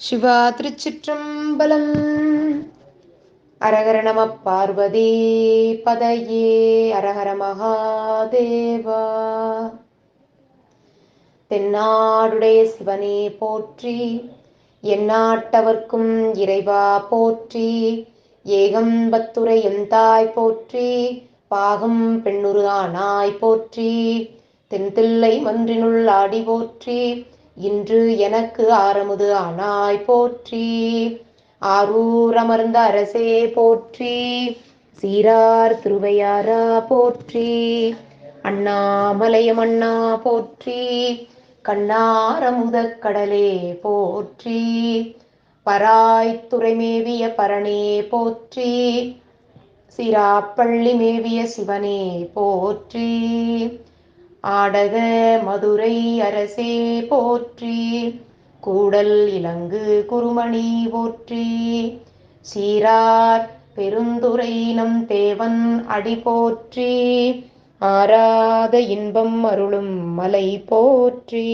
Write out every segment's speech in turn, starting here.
சிவா திருச்சிற்றம்பலம். அரகர நம பார்வதி பதையே. அரஹர மகாதேவா. தென்னாடுடைய சிவனே போற்றி, எந்நாட்டவர்க்கும் இறைவா போற்றி. ஏகம்பத்துரை எந்தாய் போற்றி, பாகம் பெண்ணுரு ஆனாய் போற்றி. தென்தில்லை மன்றினுள் ஆடி போற்றி, இன்று எனக்கு ஆரமுது ஆனாய் போற்றி. ஆரூர் அமர்ந்த அரசே போற்றி, சீரார் திருவையாரா போற்றி. அண்ணாமலையம் அண்ணா போற்றி, கண்ணாரமுதக் கடலே போற்றி. பராய்த்துறை மேவிய பரணே போற்றி, சிராப்பள்ளி மேவிய சிவனே போற்றி. ஆடக மதுரை அரசே போற்றி, கூடல் இலங்கு குருமணி போற்றி. சீரார் பெருந்துறை நம் தேவன் அடி போற்றி, ஆராத இன்பம் அருளும் மலை போற்றி.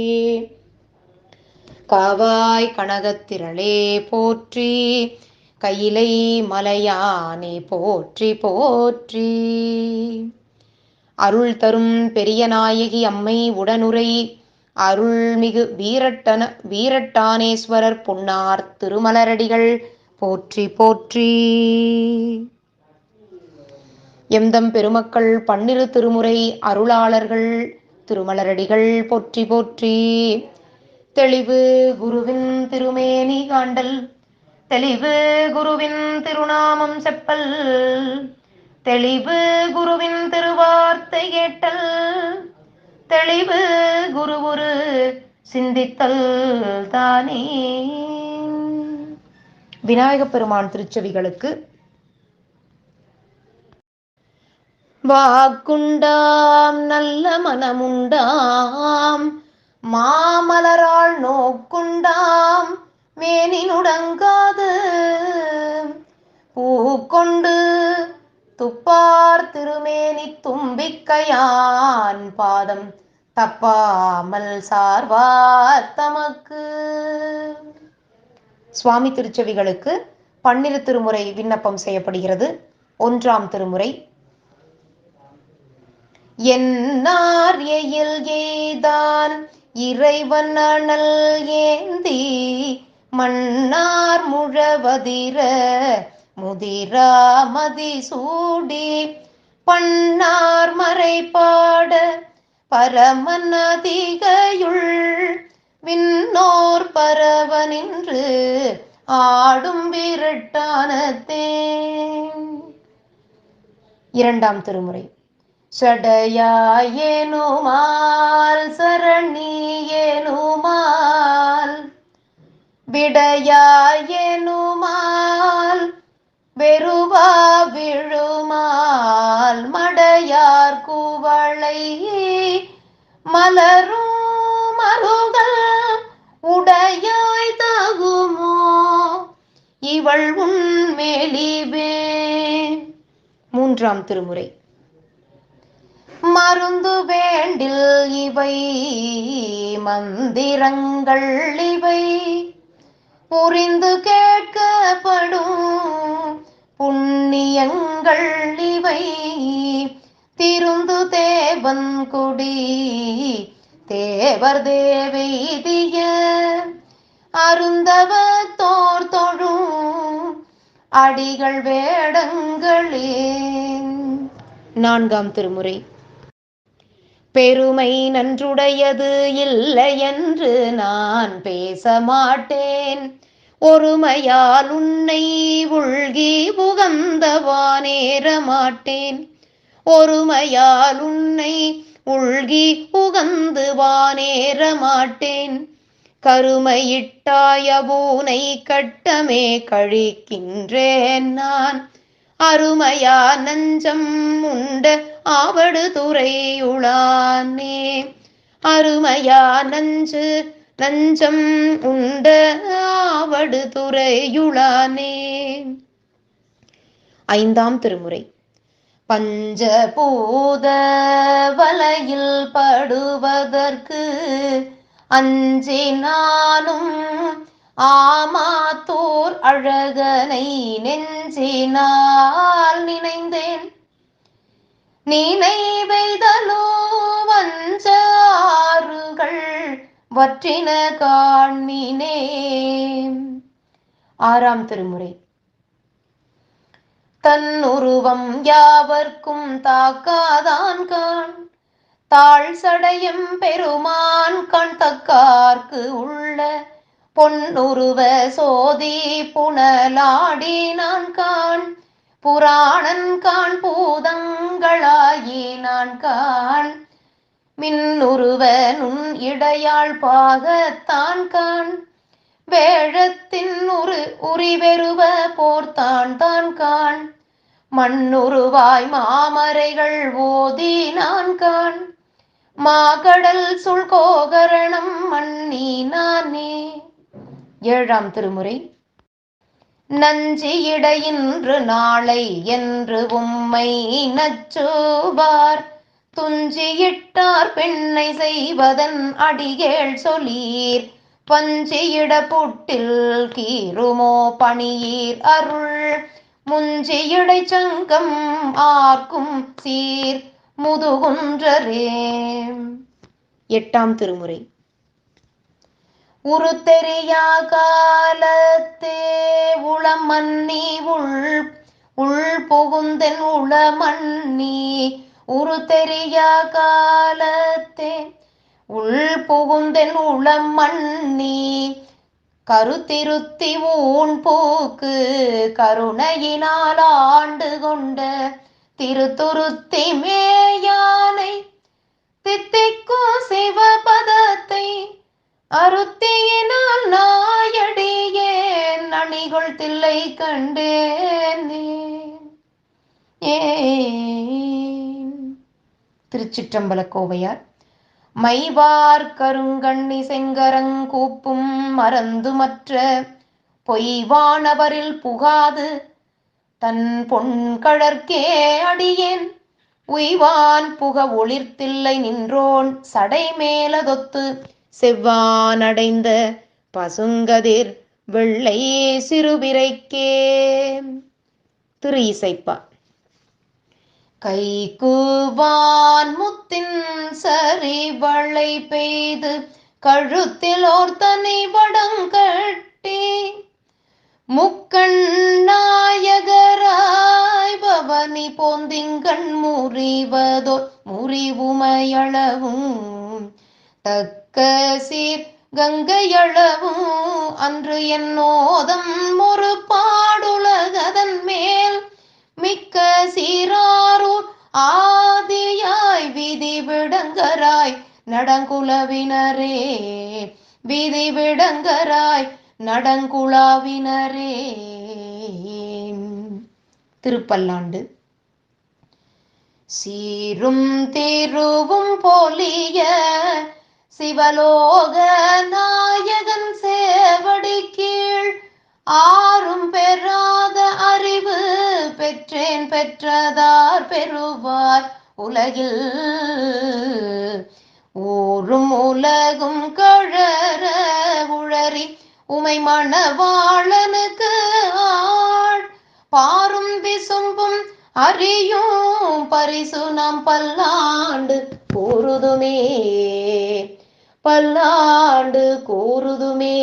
காவாய் கனகத்திரளே போற்றி, கையிலை மலையானே போற்றி போற்றி. அருள் தரும் பெரிய நாயகி அம்மை உடனுரை, அருள்மிகு வீரட்டானேஸ்வரர் பொன்னார் திருமலரடிகள் போற்றி போற்றி. எம்தம் பெருமக்கள் பன்னிரு திருமுறை அருளாளர்கள் திருமலரடிகள் போற்றி போற்றி. தெளிவு குருவின் திருமேனி காண்டல், தெளிவு குருவின் திருநாமம் செப்பல், தெளிவு குருவின் திருவார்த்தை கேட்டல், தெளிவு குருவுரு சிந்தித்தல் தானே. விநாயகப் பெருமான் திருச்செவிகளுக்கு. வாக்குண்டாம் நல்ல மனமுண்டாம், மாமலரால் நோக்குண்டாம் மேனி நுடங்காது, பூக்கொண்டு துப்பார் திருமேனி தும்பிக்கையான் பாதம் தப்பாமல் சார்வார் தமக்கு. சுவாமி திருச்செவிகளுக்கு பன்னிரு திருமுறை விண்ணப்பம் செய்யப்படுகிறது. ஒன்றாம் திருமுறை. என்னார் எயில் ஏதான் இறைவன் அனல் ஏந்தி, மன்னார் முழவதிர முதிரா மதி சூடி, பன்னார் மறை பாட பரமன் அதிகையுள், விண்ணோர் பரவ நின்று ஆடும் விரட்டானத்தே. இரண்டாம் திருமுறை. சடையாயேனுமால் சரணியேனுமால், விடையாயேனுமால் வெறுவா விழுமால், மடையார் குவளை மலரும் மருகல் உடையாய் தகுமோ, இவள் உன்மேலிவே. மூன்றாம் திருமுறை. மருந்து வேண்டில் இவை மந்திரங்கள் இவை, புரிந்து கேட்கப்படும் புண்ணியங்கள் இவை, திருந்து தேவன் குடி தேவர் தேவைதிய, அருந்தவ தோர் தொழும் அடிகள் வேடங்களே. நான்காம் திருமுறை. பெருமை நன்றுடையது இல்லை என்று நான் பேச மாட்டேன், ஒருமையால் உன்னை உள்கி புகந்தவானேற மாட்டேன், ஒருமையால் உன்னை உள்கி புகந்து வானேற மாட்டேன். கருமையிட்டாயபூனை கட்டமே கழிக்கின்றேன் நான், அருமையா நஞ்சம் உண்ட ஆவடு துறையுளானே, அருமையா நஞ்சம் உண்ட ஆவடு துறையுளானே. ஐந்தாம் திருமுறை. பஞ்சபூத வலையில் படுவதற்கு அஞ்சி நானும் ஆமாத்தூர் அழகனை நெஞ்சினால் நினைந்தேன். நினைவெய்தலோ வஞ்சாறுகள் வற்றின காண்மினே. ஆறாம் திருமுறை. தன்னுருவம் யாவர்க்கும் தாக்காதான் காண் தாழ் சடையம் பெருமான் கண் தக்கார்க்கு உள்ள பொன்னுருவ சோதி புனலாடினான் காண் புராணன் காண் பூதங்களாயினான் காண் மின்னுருவ நுண் இடையாள் பாகத்தான் காண் வேழத்தின் உரிவெருவ போர்த்தான் தான் காண் மண்ணுருவாய் மாமரைகள் ஓதினான் காண் மாகடல் சுழ்கோகரணம் மன்னினானே. ஏழாம் திருமுறை. நஞ்சியிடையின்று நாளை என்று உம்மை நச்சுவார் துஞ்சியிட்டார் பெண்ணை செய்வதன் அடிகேள் சொல்லீர் பஞ்சியிட புட்டில் கீருமோ பணியீர் அருள் முஞ்சியிடை சங்கம் ஆர்க்கும் சீர் முதுகுன்றரே. எட்டாம் திருமுறை. உரு தெரியா காலத்தே உளமன்னி உள் புகுந்தென் உளமன்னி உரு தெரியா காலத்தே உள் புகுந்தென் உளமன்னி கருத்திருத்தி ஊன் பூக்கு கருணையினால் ஆண்டு கொண்ட திருத்துருத்தி மேயானை தித்திக்கும் சிவபதத்தை அருத்தியினால் நாயடியேன் அணிகொள் தில்லை கண்டேனே. திருச்சிற்றம்பல கோவையார். மைவார் கருங்கண்ணி செங்கரங்கூப்பும் மறந்து மற்ற பொய்வானவரில் புகாது தன் பொன்கழற்கே அடியேன் உய்வான் புக ஒளிர்த்தில்லை நின்றோன் சடை மேலதொத்து செவ்வானடைந்த பசுங்கதிர் வெள்ளை சிறுபிறைக்கே. திரு இசைப்பா. கைக்குவான் முத்தின் சரிவளை பெய்து கழுத்தில் ஓர் தனி வடங்கட்டி முக்கண் நாயகராய் பவனி போந்திங்கண் முறிவதோ முறிவுமையளவும் தக்க சீர் கங்கையளவும் அன்று என்னோதம் ஒரு பாடுலகதன் மேல் மிக்க சீராரூர் ஆதியாய் விதி விடங்கராய் நடங்குலவினரே விதி விடங்கராய் நடங்குலாவினரே. திருப்பல்லாண்டு. சீரும் திருவும் பொலிய சிவலோக நாயகன் சேவடி கீழ் ஆறும் பெறாத அறிவு பெற்றேன் பெற்றதார் பெறுவார் உலகில் ஊரும் உலகும் கழற உழறி உமை மணவாளனுக்கு ஆள் பாரும் விசும்பும் அறியும் பரிசு நாம் பல்லாண்டு கூறுதுமே பல்லாண்டு கூறுதுமே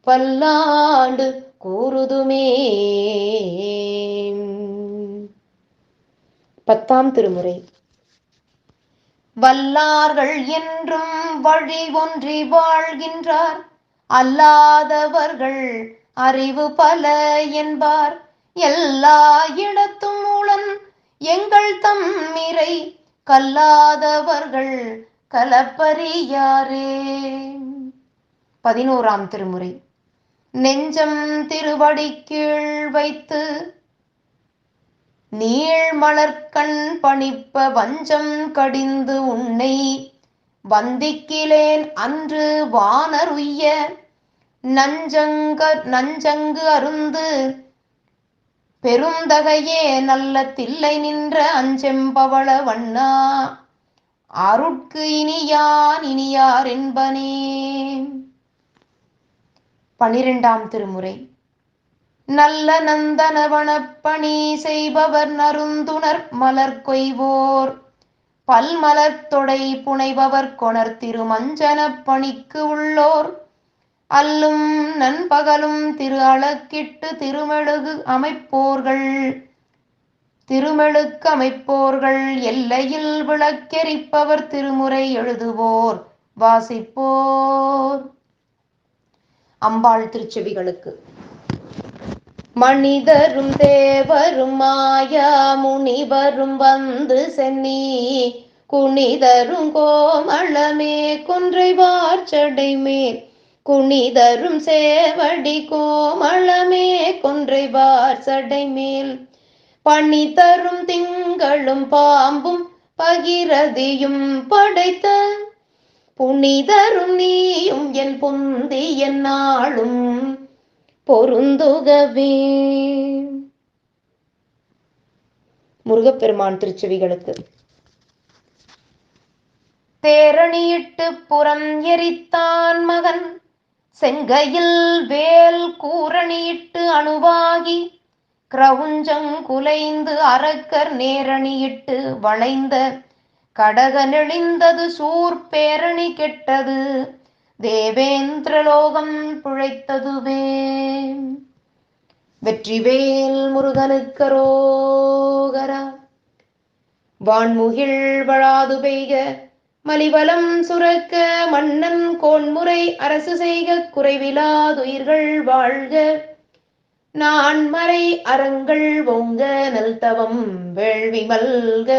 பல்லாண்டு கூறுதுமே. பத்தாம் திருமுறை. வல்லார்கள் என்றும் வழி ஒன்றி வாழ்கின்றார் அல்லாதவர்கள் அறிவு பல என்பார் எல்லா இடத்தும் மூலம் எங்கள் தம்மிரை கல்லாதவர்கள் கலப்பறியாரே. 11ஆம் திருமுறை. நெஞ்சம் திருவடி கீழ் வைத்து நீள் மலர்கண் பணிப்ப வஞ்சம் கடிந்து உன்னை வந்திக்கிலேன் அன்று வானருய்ய நஞ்சங்கு அருந்து பெருந்தகையே நல்ல தில்லை நின்ற அஞ்செம்பவள வண்ணா அருட்கு இனியான் இனியார் என்பனே. 12ஆம் திருமுறை. நல்ல நந்தனவனப்பணி செய்பவர் நறுந்துணர் மலர் கொய்வோர் பல்மலர் தொடை புனைபவர் கொணர் திருமஞ்சனப் பணிக்கு உள்ளோர் அல்லும் நண்பகலும் திரு அளக்கிட்டு திருமெழுக்கு அமைப்போர்கள் எல்லையில் விளக்கெரிப்பவர் திருமுறை எழுதுவோர் வாசிப்போர். அம்பாள் திருச்செவிகளுக்கு. மனிதரும் தேவரும் மாயா முனிவரும் வந்து சென்னி குனிதரும் கோமளமே கொன்றை வார்ச்சடை மேல் குனிதரும் சேவடி கோமளமே கொன்றை வார்ச்சடை மேல் பனி தரும் திங்களும் பாம்பும் பகிரதியும் படைத்த புனிதரும் நீயும் என் புந்தி என் நாளும் பொருந்துகவே. முருகப்பெருமான் திருச்செவிகளுக்கு. தேரணியிட்டு புறம் எரித்தான் மகன் செங்கையில் வேல் கூரணியிட்டு அணுவாகி கிரவுஞ்சங் குலைந்து அரக்கர் நேரணியிட்டு வளைந்த கடக நெளிந்தது சூர்பேரணி கெட்டது தேவேந்திரலோகம் பிழைத்ததுவே. வெற்றிவேல் முருகனுக்கரோகரா. வான்முகில் வழாது பெய்க மலிவலம் சுரக்க மன்னன் கோன்முறை அரசு செய்க குறைவிலாதுயிர்கள் வாழ்க நான்மறை அறங்கள் ஓங்க நல்தவம் வேள்வி மல்க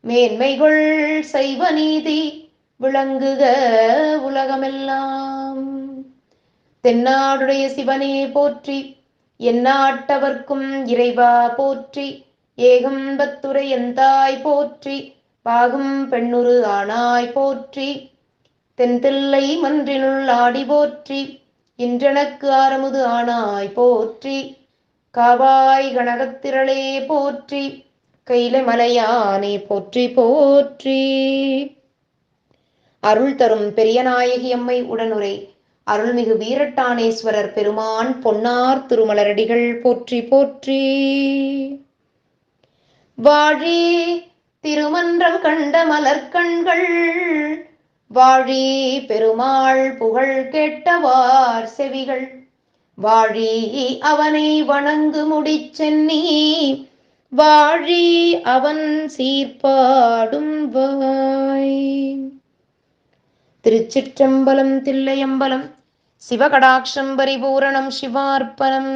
மேன்மைகள் சைவ நீதி விளங்குக உலகமெல்லாம். தென்னாடுடைய சிவனே போற்றி எந்நாட்டவர்க்கும் இறைவா போற்றி ஏகம்பத்துரை எந்தாய் போற்றி பாகம் பெண்ணுரு ஆனாய் போற்றி தென்தில்லை மன்றினுள் ஆடி போற்றி இன்றெனக்கு ஆரமுது ஆனாய் போற்றி காவாய் கனகத்திரளே போற்றி கைலை மலையானே போற்றி போற்றி. அருள் தரும் பெரியநாயகி அம்மை உடனுரை அருள்மிகு வீரட்டானேஸ்வரர் பெருமான் பொன்னார் திருமலரடிகள் போற்றி போற்றி. வாழி திருமன்றம் கண்ட மலர்கண்கள் வாழி பெருமாள் புகழ் கேட்டவார் செவிகள் வாழி அவனை வணங்கு முடிச்சென்னி வாழி அவன் சீர்பாடும் வாய். திருச்சிற்றம்பலம் தில்லையம்பலம் சிவகடாட்சம் பரிபூரணம் சிவார்ப்பணம்.